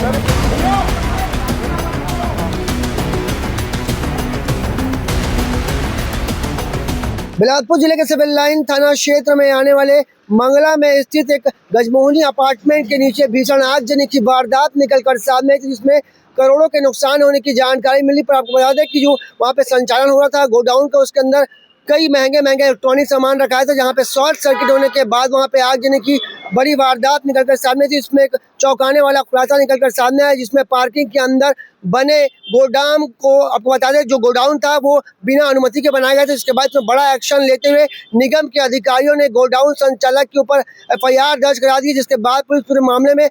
बिलासपुर जिले के civil line थाना क्षेत्र में आने वाले मंगला में स्थित एक गजमोहनी अपार्टमेंट के नीचे भीषण आगजनी की वारदात निकलकर सामने आई, जिसमें करोड़ों के नुकसान होने की जानकारी मिली। पर आपको बता दें कि जो वहां पे संचालन हो रहा था गोडाउन का, उसके अंदर कई महंगे इलेक्ट्रॉनिक सामान रखा था, जहां पे शॉर्ट सर्किट होने के बाद वहां पे आगजनी की बड़ी वारदात निकलकर सामने थी। इसमें एक चौंकाने वाला खुलासा निकलकर सामने आया, जिसमें पार्किंग के अंदर बने गोदाम को, आपको बता दें जो गोडाउन था वो बिना अनुमति के बनाया गया था। इसके बाद में बड़ा एक्शन लेते हुए निगम के अधिकारियों ने गोडाउन संचालक के ऊपर एफआईआर दर्ज करा दी, जिसके बाद पुलिस पूरे मामले में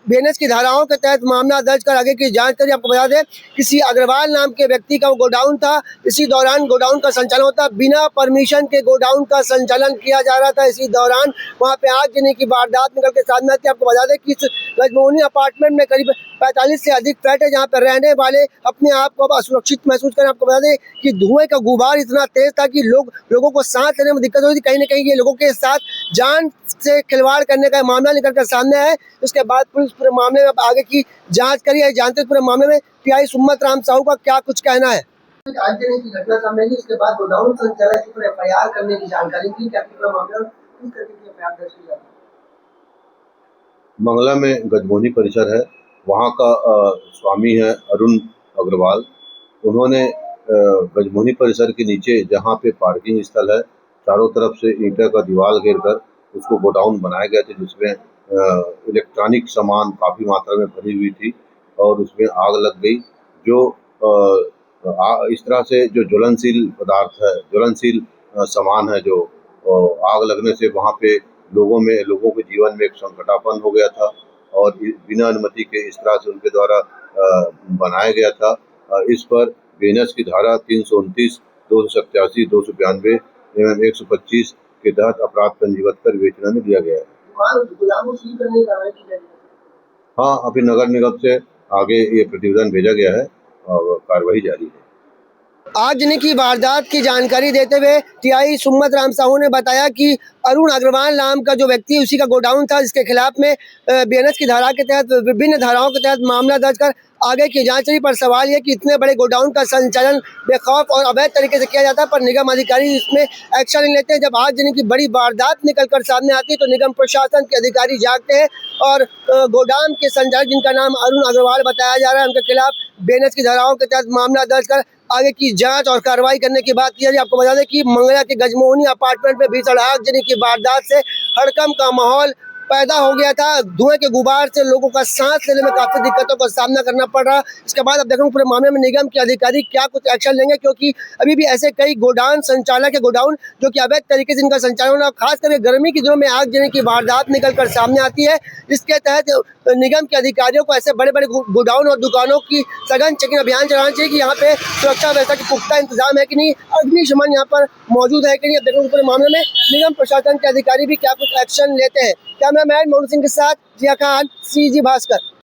बीएनएस की धाराओं के तहत मामला दर्ज कर आगे की जांच करी। आपको बता दें किसी अग्रवाल नाम के व्यक्ति का वो गोडाउन था। इसी दौरान गोडाउन का संचालन होता, बिना परमिशन के गोडाउन का संचालन किया जा रहा था। इसी दौरान वहां पे आगजनी की वारदात निकल के सामने आती है। आपको बता दें कि इस गजमोहनी अपार्टमेंट में करीब 45 से अधिक फ्लैट है, जहाँ पर रहने वाले अपने आप को अब असुरक्षित महसूस करें। आपको बता दें कि धुएं का गुबार इतना तेज था कि लोगों को सांस लेने में दिक्कत होती थी। कहीं ना कहीं ये लोगों के साथ जान से खिलवाड़ करने का मामला निकलकर सामने आया है। उसके बाद पुलिस पूरे मामले में आगे की जांच करी है। जानते पूरे मामले में टीआई सुम्मत राम साहू का क्या कुछ कहना है। आगजनी की घटना सामने आई, इसके बाद गोडाउन संचालक के ऊपर एफआईआर करने की जानकारी थी। क्या पूरा मामला किस तरह की एफआईआर दर्ज की जाती है? मंगला में गजमोहनी परिसर है, वहाँ का स्वामी है अरुण अग्रवाल। उन्होंने गजमोहनी परिसर के नीचे जहाँ पे पार्किंग स्थल है, चारों तरफ से ईंटा का दीवार घेर कर उसको गोडाउन बनाया गया था, जिसमें इलेक्ट्रॉनिक सामान काफ़ी मात्रा में भरी हुई थी और उसमें आग लग गई। जो इस तरह से जो ज्वलनशील पदार्थ है, ज्वलनशील सामान है, जो आग लगने से वहाँ पे लोगों के जीवन में एक संकटापन्न हो गया था और बिना अनुमति के इस तरह से उनके द्वारा बनाया गया था। इस पर बीएनएस की धारा 329, 287, 292 एवं 125 के तहत अपराध पंजीबद्ध कर विवेचना में दिया गया है। हाँ, अभी नगर निगम से आगे ये प्रतिवेदन भेजा गया है और कार्रवाई जारी है। आगजनी की वारदात की जानकारी देते हुए टीआई सुम्मत राम साहू ने बताया कि अरुण अग्रवाल नाम का जो व्यक्ति उसी का गोडाउन था, जिसके खिलाफ में बीएनएस की धारा के तहत विभिन्न धाराओं के तहत मामला दर्ज कर आगे की जांच चली। पर सवाल यह कि इतने बड़े गोडाउन का संचालन बेखौफ और अवैध तरीके से किया जाता है, पर निगम अधिकारी इसमें एक्शन नहीं लेते हैं। जब आगजनी की बड़ी वारदात निकल कर सामने आती है तो निगम प्रशासन के अधिकारी जागते हैं और गोदाम के संचालक, जिनका नाम अरुण अग्रवाल बताया जा रहा है, उनके खिलाफ बीएनएस की धाराओं के तहत मामला दर्ज कर आगे की जांच और कार्रवाई करने की बात की जा रही है। आपको बता दें कि मंगला के गजमोहनी अपार्टमेंट में भीषण आगजनी की वारदात से हड़कंप का माहौल पैदा हो गया था। धुएं के गुबार से लोगों का सांस लेने में काफी दिक्कतों का सामना करना पड़ रहा। इसके बाद अब देखो पूरे मामले में निगम के अधिकारी क्या कुछ एक्शन लेंगे, क्योंकि अभी भी ऐसे कई गोडाउन संचालक है गोडाउन जो कि अवैध तरीके से इनका संचालन हो रहा है। खास करके गर्मी के दिनों में आगजनी की वारदात निकल कर सामने आती है। इसके तहत निगम के अधिकारियों को ऐसे बड़े बड़े गोडाउन और दुकानों की सघन चेकिंग अभियान चलाना चाहिए कि यहाँ पे सुरक्षा व्यवस्था की पुख्ता इंतजाम है कि नहीं, अग्निशमन यहाँ पर मौजूद है कि नहीं। अब देखो पूरे मामले में निगम प्रशासन के अधिकारी भी क्या कुछ एक्शन लेते हैं। कैमरामैन मोहन सिंह के साथ जिया खान, CG भास्कर।